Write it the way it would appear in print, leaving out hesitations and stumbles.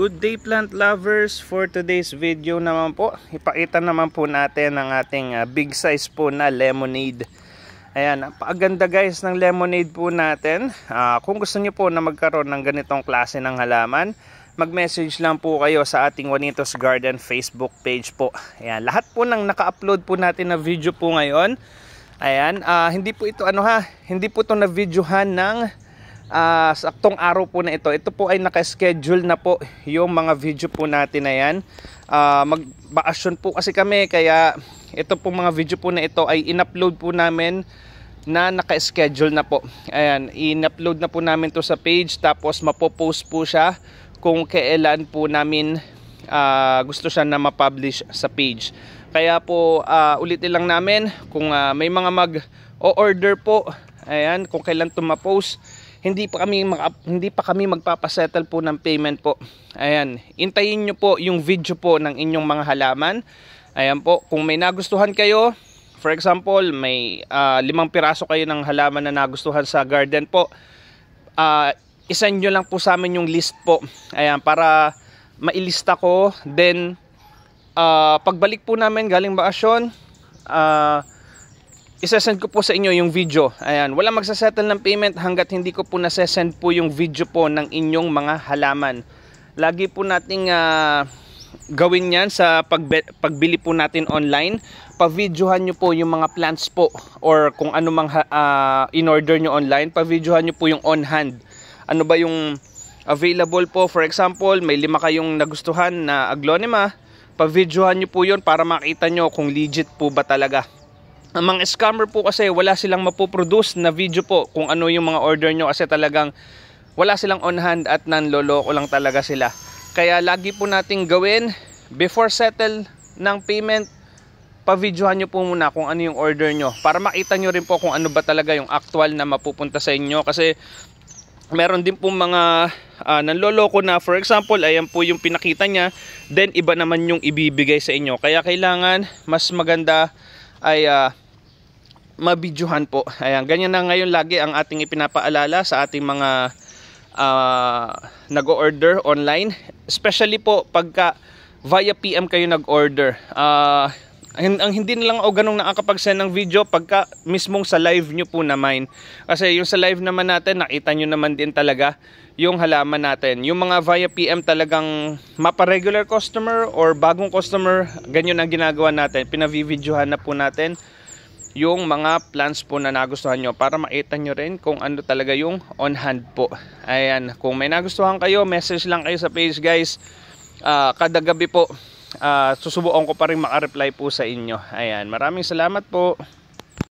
Good day plant lovers, for today's video naman po, ipakita naman po natin ang ating big size po na lemonade. Ayan, napakaganda guys ng lemonade po natin. Kung gusto niyo po na magkaroon ng ganitong klase ng halaman, mag-message lang po kayo sa ating Juanitos Garden Facebook page po. Ayan, lahat po ng naka-upload po natin na video po ngayon. Ayan, hindi po ito hindi po ito na videohan ng saktong araw po na ito. Ito po ay naka-schedule na po yung mga video po natin na yan. Mag-bakasyon po kasi kami, kaya ito po mga video po na ito ay in-upload po namin na naka-schedule na po. Ayan, in-upload na po namin to sa page, tapos mapopost po siya kung kailan po namin gusto siya na ma-publish sa page. Kaya po ulitin lang namin kung may mga mag-o-order po, ayan, kung kailan to ma-post. Hindi pa kami magpapasettle po ng payment po. Ayan, hintayin nyo po yung video po ng inyong mga halaman. Ayan po, kung may nagustuhan kayo, for example, may 5 piraso kayo ng halaman na nagustuhan sa garden po, isend nyo lang po sa amin yung list po. Ayan, para mailista ko. Then pagbalik po namin galing bakasyon, isesend ko po sa inyo yung video. Ayan, wala magsasettle ng payment hanggat hindi ko po nasesend po yung video po ng inyong mga halaman. Lagi po nating gawin yan sa pagbili po natin online. Pa-videohan nyo po yung mga plants po, or kung ano mang in-order nyo online, pa-videohan nyo po yung on hand. Ano ba yung available po? For example, may 5 kayong nagustuhan na aglonema, pa-videohan nyo po yun para makita nyo kung legit po ba talaga. Ang mga scammer po kasi wala silang mapoproduce na video po kung ano yung mga order nyo, kasi talagang wala silang on hand at nanloloko lang talaga sila. Kaya lagi po nating gawin, before settle ng payment, pa-videohan nyo po muna kung ano yung order nyo, para makita nyo rin po kung ano ba talaga yung actual na mapupunta sa inyo. Kasi meron din po mga nanloloko na, for example, ayan po yung pinakita niya, then iba naman yung ibibigay sa inyo. Kaya kailangan mas maganda ay mabidyohan po. Ayan, ganyan na ngayon lagi ang ating ipinapaalala sa ating mga nag-order online, especially po pagka via PM kayo nag-order. Ang hindi na lang ako ganong nakakapag-send ng video pagka mismong sa live nyo po naman, kasi yung sa live naman natin nakita nyo naman din talaga yung halaman natin. Yung mga via PM talagang mapa-regular customer or bagong customer, ganyan ang ginagawa natin, pinavi-videohan na po natin yung mga plants po na nagustuhan nyo, para makita nyo rin kung ano talaga yung on hand po. Ayan, kung may nagustuhan kayo, message lang kayo sa page guys. Kada gabi po susubukan ko pa rin maka-reply po sa inyo. Ayan, maraming salamat po.